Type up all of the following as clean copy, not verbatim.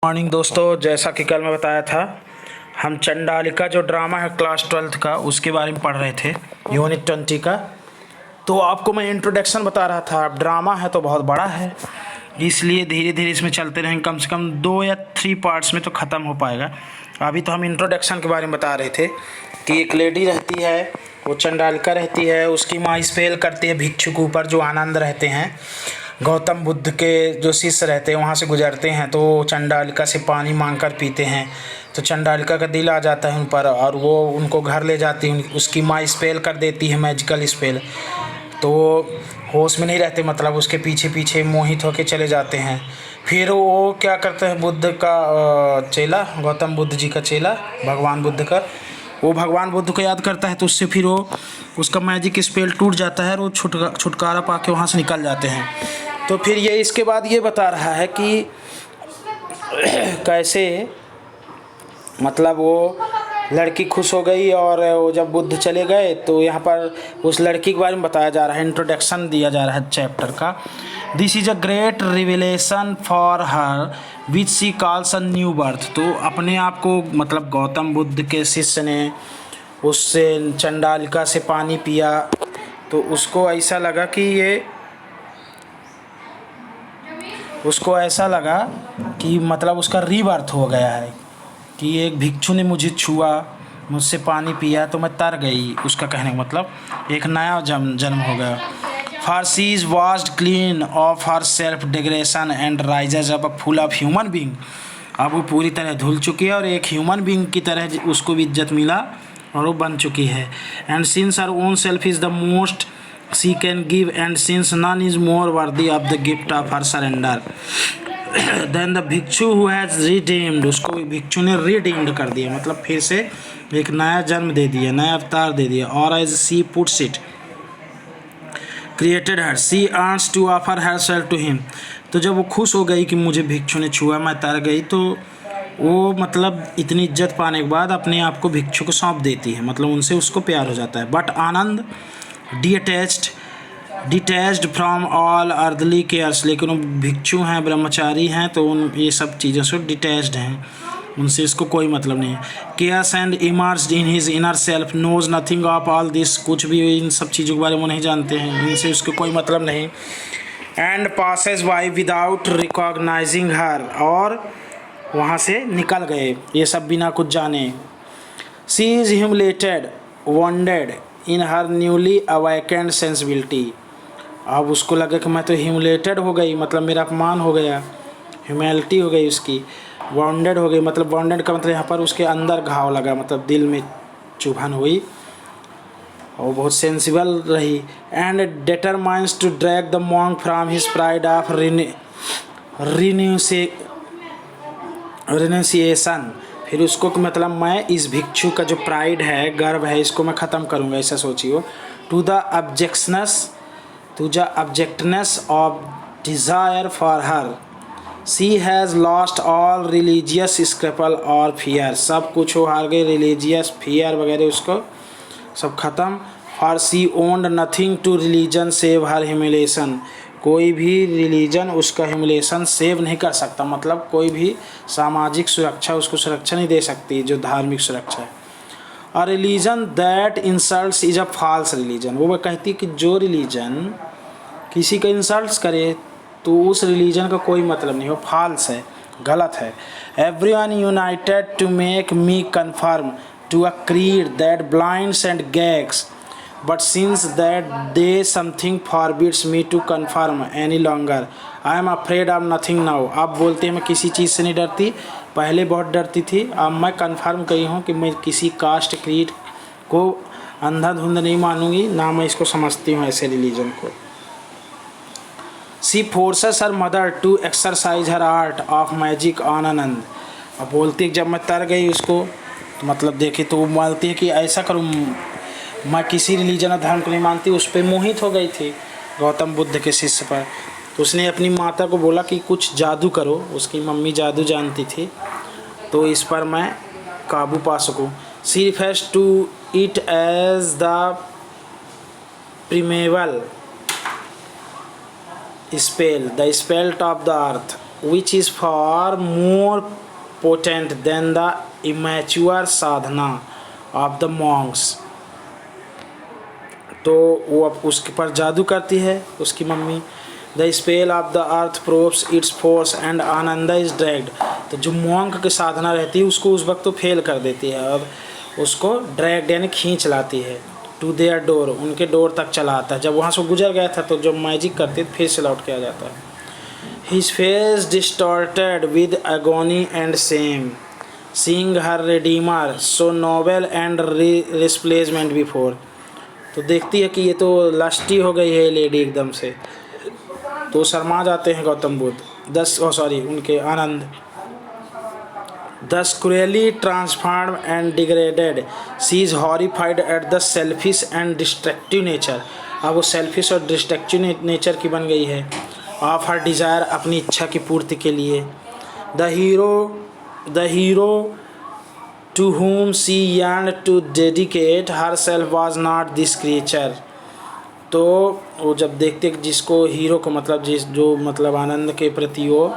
Morning दोस्तों, जैसा कि कल मैं बताया था, हम चंडालिका जो ड्रामा है क्लास 12th का उसके बारे में पढ़ रहे थे, यूनिट 20 का। तो आपको मैं इंट्रोडक्शन बता रहा था। अब ड्रामा है तो बहुत बड़ा है, इसलिए धीरे धीरे इसमें चलते रहेंगे। कम से कम 2 या 3 पार्ट्स में तो ख़त्म हो पाएगा। अभी तो हम इंट्रोडक्शन के बारे में बता रहे थे कि एक लेडी रहती है, वो चंडालिका रहती है। उसकी माँ स्पेल करती है भिक्षु के ऊपर, जो आनंद रहते हैं, गौतम बुद्ध के जो शिष्य रहते हैं, वहाँ से गुजरते हैं तो चंडालिका से पानी मांग कर पीते हैं। तो चंडालिका का दिल आ जाता है उन पर और वो उनको घर ले जाती है। उसकी माँ स्पेल कर देती है, मैजिकल स्पेल। तो होश में नहीं रहते, मतलब उसके पीछे पीछे मोहित होके चले जाते हैं। फिर वो क्या करते हैं, बुद्ध का चेला, गौतम बुद्ध जी का चेला, भगवान बुद्ध का, वो भगवान बुद्ध को याद करता है। तो उससे फिर वो उसका मैजिक स्पेल टूट जाता है और वो छुटकारा पा के वहाँ से निकल जाते हैं। तो फिर ये इसके बाद ये बता रहा है कि कैसे मतलब वो लड़की खुश हो गई और वो जब बुद्ध चले गए तो यहाँ पर उस लड़की के बारे में बताया जा रहा है, इंट्रोडक्शन दिया जा रहा है चैप्टर का। This is a great revelation for her which she calls a new birth. तो अपने आप को, मतलब गौतम बुद्ध के शिष्य ने उससे चंडालिका से पानी पिया तो उसको ऐसा लगा कि मतलब उसका रीबर्थ हो गया है, कि एक भिक्षु ने मुझे छुआ, मुझसे पानी पिया तो मैं तर गई। उसका कहने का मतलब एक नया जन्म हो गया। For she is washed clean of her self digression and rises up a full of human being. अब वो पूरी तरह धुल चुकी है और एक ह्यूमन बींग की तरह उसको भी इज्जत मिला और वो बन चुकी है। And since her own self is the most she can give and since none is more worthy of the gift of her surrender than the bhikshu who has redeemed. उसको भिक्षु ने रिडीम्ड कर दिया, मतलब फिर से एक नया जन्म दे दिया, नया अवतार दे दिया। और as she puts it created her she yearns to offer her self to him. तो जब वो खुश हो गई कि मुझे भिक्षु ने छुआ, मैं तर गई, तो वो मतलब इतनी इज्जत पाने के बाद अपने आप को भिक्षु को सौंप देती है, मतलब उनसे उसको प्यार हो जाता है। But Anand detached from all earthly cares, लेकिन वो भिक्षु हैं, ब्रह्मचारी हैं, तो उन ये सब चीज़ों से डिटैच्ड हैं, उनसे इसको कोई मतलब नहीं है। Cares and immersed in his inner self knows nothing of all this. कुछ भी इन सब चीज़ों के बारे में नहीं जानते हैं, इनसे उसको कोई मतलब नहीं। And passes by without recognising her, और वहाँ से निकल गए ये सब बिना कुछ जाने। She is humiliated wounded in her newly awakened sensibility. अब उसको लगा कि मैं तो ह्यूमिलेटेड हो गई, मतलब मेरा अपमान हो गया, ह्यूमैलिटी हो गई उसकी। वाउंडेड हो गई, मतलब वाउंडेड का मतलब यहाँ पर उसके अंदर घाव लगा, मतलब दिल में चुभन हुई और बहुत सेंसिबल रही। And determines to drag the monk from his pride of renunciation. फिर उसको मतलब मैं इस भिक्षु का जो प्राइड है, गर्व है, इसको मैं ख़त्म करूँगा, ऐसा सोचियो। To the objectness of desire for her she has lost all religious scruple और फियर। सब कुछ वो हार गई, रिलीजियस फियर वगैरह उसको सब ख़त्म। For she owned nothing to religion save her humiliation. कोई भी रिलीजन उसका ह्यूमिलेशन सेव नहीं कर सकता, मतलब कोई भी सामाजिक सुरक्षा उसको सुरक्षा नहीं दे सकती, जो धार्मिक सुरक्षा है। A religion that insults is a false religion. वो कहती कि जो रिलीजन किसी का इंसल्ट करे तो उस रिलीजन का कोई मतलब नहीं, वो फॉल्स है, गलत है। Everyone united to make me conform to a creed that blinds and gags, but since that day something forbids me to confirm any longer. I am afraid of nothing now. अब बोलते हैं मैं किसी चीज़ से नहीं डरती, पहले बहुत डरती थी, अब मैं कन्फर्म करी हूँ कि मैं किसी कास्ट क्रीड को अंधाधुंध नहीं मानूंगी, ना मैं इसको समझती हूँ ऐसे रिलीजन को। She forces her mother to exercise her art of magic on आनंद। अब बोलती है जब मैं तर गई उसको, तो मतलब देखे तो वो बोलती है कि ऐसा करूँ, मैं किसी रिलीजन और धर्म को नहीं मानती। उस पर मोहित हो गई थी गौतम बुद्ध के शिष्य पर। तो उसने अपनी माता को बोला कि कुछ जादू करो, उसकी मम्मी जादू जानती थी, तो इस पर मैं काबू पा सकूं। She refers to it as the primeval spell, the spell of the earth. which is far more potent than the immature sadhana of the monks. तो वो अब उसके पर जादू करती है उसकी mummy. The spell of the earth proves its force and Ananda is dragged. तो जो मॉन्क की साधना रहती है उसको उस वक्त तो फेल कर देती है और उसको ड्रैग्ड यानी खींच लाती है. टू देयर डोर, उनके डोर तक चला आता है. जब वहाँ से गुजर गया था तो जब मैजिक करती है फिर से लौट के आ जाता है. His face distorted with agony and same seeing her redeemer so noble and resplendent before. तो देखती है कि ये तो लस्टी हो गई है लेडी एकदम से. तो शर्मा जाते हैं गौतम बुद्ध. उनके आनंद. Thus cruelly transformed and degraded, she is horrified at the selfish and destructive nature. अब वो selfish और destructive nature की बन गई है. Of her desire, अपनी इच्छा की पूर्ति के लिए. The hero to whom she yearned to dedicate herself was not this creature. तो वो जब देखते जिसको हीरो को मतलब जो मतलब आनंद के प्रति वो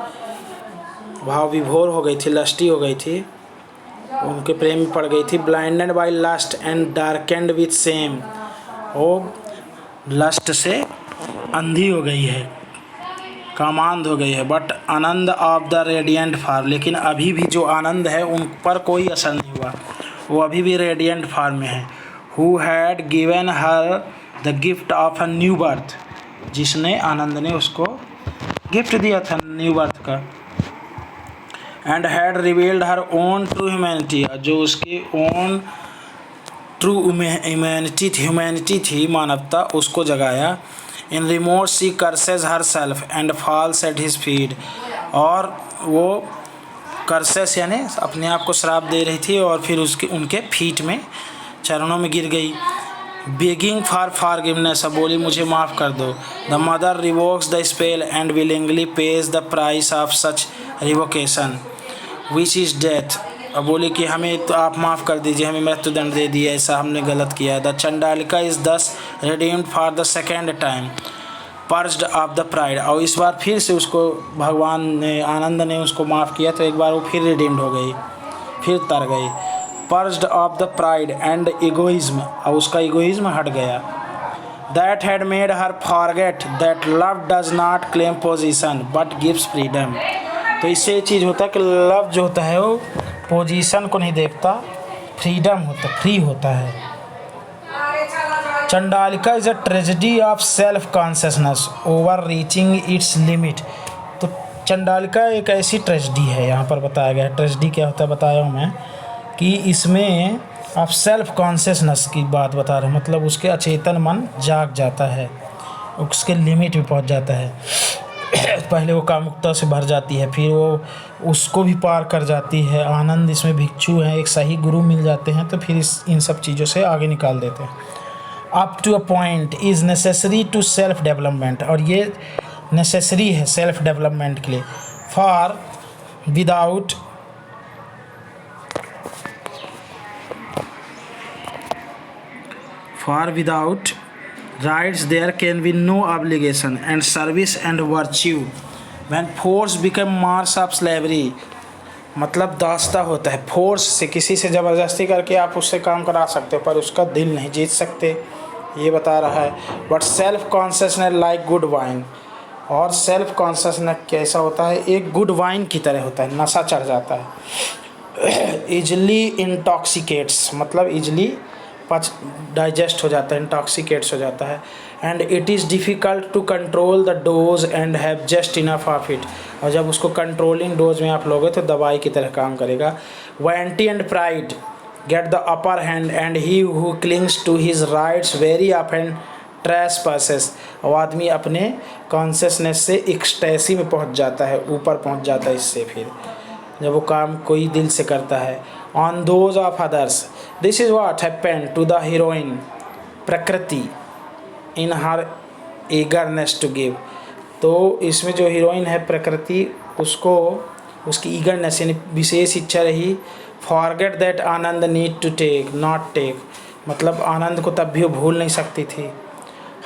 भाव विभोर हो गई थी, लस्टी हो गई थी, उनके प्रेम में पड़ गई थी. Blinded by lust and darkened with shame. वो लस्ट से अंधी हो गई है, कामांध हो गई है. But Anand of the radiant form, लेकिन अभी भी जो आनंद है उन पर कोई असर नहीं हुआ, वो अभी भी रेडियंट फॉर्म में है. Who had given her the gift of a new birth, जिसने आनंद ने उसको गिफ्ट दिया था न्यू बर्थ का. And had revealed her own true humanity, जो उसकी ओन ट्रू ह्यूमैनिटी थी, मानवता, उसको जगाया. In remorse she curses her self and falls at his feet. और वो कर्सेस यानी अपने आप को श्राप दे रही थी और फिर उनके फीट में, चरणों में गिर गई. बेगिंग फॉर फॉरगिवनेस, अब बोली मुझे माफ़ कर दो. The mother revokes the spell and willingly pays the price of such revocation which is death. अब बोली कि हमें तो आप माफ़ कर दीजिए, हमें मृत्युदंड दे दिया, ऐसा हमने गलत किया. The Chandalika is thus redeemed for the second time purged of the pride. और इस बार फिर से उसको भगवान ने, आनंद ने उसको माफ़ किया तो एक बार वो फिर रिडीम्ड हो गई, फिर तर गई. Purged of the pride and egoism, और उसका इगोइज्म हट गया. That had made her forget that love does not claim possession but gives freedom. तो इससे ये चीज़ होता है कि लव जो होता है वो पोजीशन को नहीं देखता, फ्रीडम होता, फ्री होता है. Chandalika is a tragedy of self consciousness overreaching its limit. तो चंडालिका एक ऐसी ट्रेजेडी है, यहाँ पर बताया गया है. ट्रेजेडी क्या होता है बताया हूँ मैं, कि इसमें आप सेल्फ कॉन्शियसनेस की बात बता रहे हैं, मतलब उसके अचेतन मन जाग जाता है, उसके लिमिट भी पहुंच जाता है. पहले वो कामुकता से भर जाती है, फिर वो उसको भी पार कर जाती है. आनंद इसमें भिक्षु हैं, एक सही गुरु मिल जाते हैं तो फिर इन सब चीज़ों से आगे निकाल देते हैं. Up to a point is necessary to self development, और ये नेसेसरी है सेल्फ डेवलपमेंट के लिए. For without rights there can be no obligation and service and virtue. When force become marks of slavery, मतलब दास्ता होता है. फोर्स से किसी से ज़बरदस्ती करके आप उससे काम करा सकते हो पर उसका दिल नहीं जीत सकते, ये बता रहा है. But self consciousness like good wine, और सेल्फ कॉन्शियसनेस कैसा होता है, एक गुड वाइन की तरह होता है, नशा चढ़ जाता है. ईजली इंटॉक्सिकेट्स, मतलब ईजली डाइजेस्ट हो जाता है, इंटॉक्सिकेट्स हो जाता है. And it is difficult to control the dose and have just enough of it. और जब उसको कंट्रोलिंग डोज में आप लोगे तो दवाई की तरह काम करेगा. Vanity and pride get the upper hand and he who clings to his rights very often trespasses. और आदमी अपने कॉन्शियसनेस से एक्सटेसी में पहुंच जाता है, ऊपर पहुंच जाता है इससे, फिर जब वो काम कोई दिल से करता है. On those of others, this is what happened to the heroine Prakriti in her eagerness to give. तो इसमें जो हीरोइन है प्रकृति, उसको उसकी ईगरनेस यानी विशेष इच्छा रही. Forget that Anand need to take not take, मतलब आनंद को तब भी वो भूल नहीं सकती थी.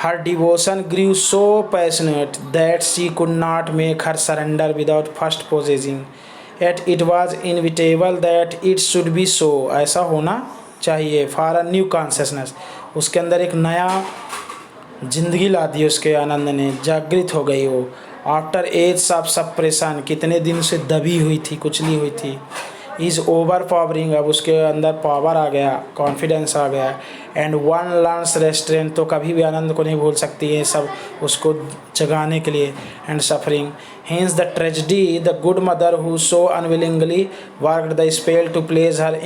Her devotion grew so passionate that she could not make her surrender without first possessing. Yet it was inevitable that it should be so. ऐसा होना चाहिए. For a new consciousness. उसके अंदर एक नया जिंदगी ला दी उसके आनंद ने. जागृत हो गई वो. आफ्टर एज ऑफ सप्रेशन, कितने दिन से दबी हुई थी, कुचली हुई थी. इज़ ओवर पावरिंग, अब उसके अंदर पावर आ गया, कॉन्फिडेंस आ गया. एंड वन लर्न्स रेस्ट्रेंट, तो कभी भी आनंद को नहीं भूल सकती है सब उसको जगाने के लिए. And suffering, hence the tragedy, the good mother who so unwillingly worked the spell to please her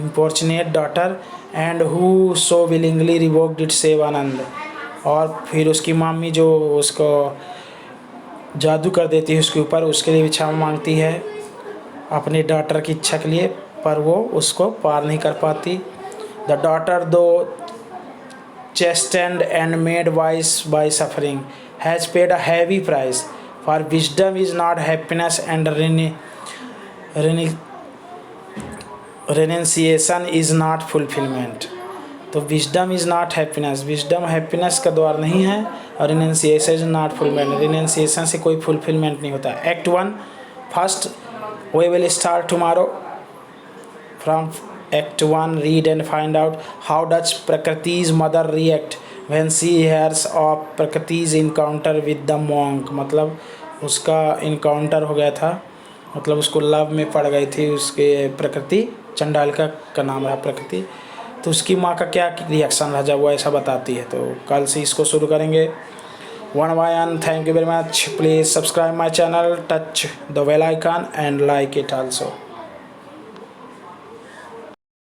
importunate daughter and who so willingly revoked it save Anand. और फिर उसकी मामी जो उसको जादू कर देती है उसके ऊपर, उसके लिए भी क्षमा मांगती है अपने डॉटर की इच्छा के लिए, पर वो उसको पार नहीं कर पाती. द डॉटर दो chastened and made wise by suffering has paid a heavy price, for wisdom is not happiness and renunciation is not fulfillment. तो wisdom is not happiness, wisdom happiness का द्वार नहीं है, और renunciation is not fulfilment, renunciation से कोई fulfilment नहीं होता. Act 1 first, we will start tomorrow from act 1. Read and find out how does Prakriti's mother react when she hears of Prakriti's encounter with the monk. मतलब उसका इनकाउंटर हो गया था, मतलब उसको लव में पड़ गई थी उसके प्रकृति, चंडालिका का नाम रहा प्रकृति. तो उसकी माँ का क्या रिएक्शन रहा जब वो ऐसा बताती है. तो कल से इसको शुरू करेंगे one by one. Thank you very much. Please subscribe my channel, touch the bell icon and like it also.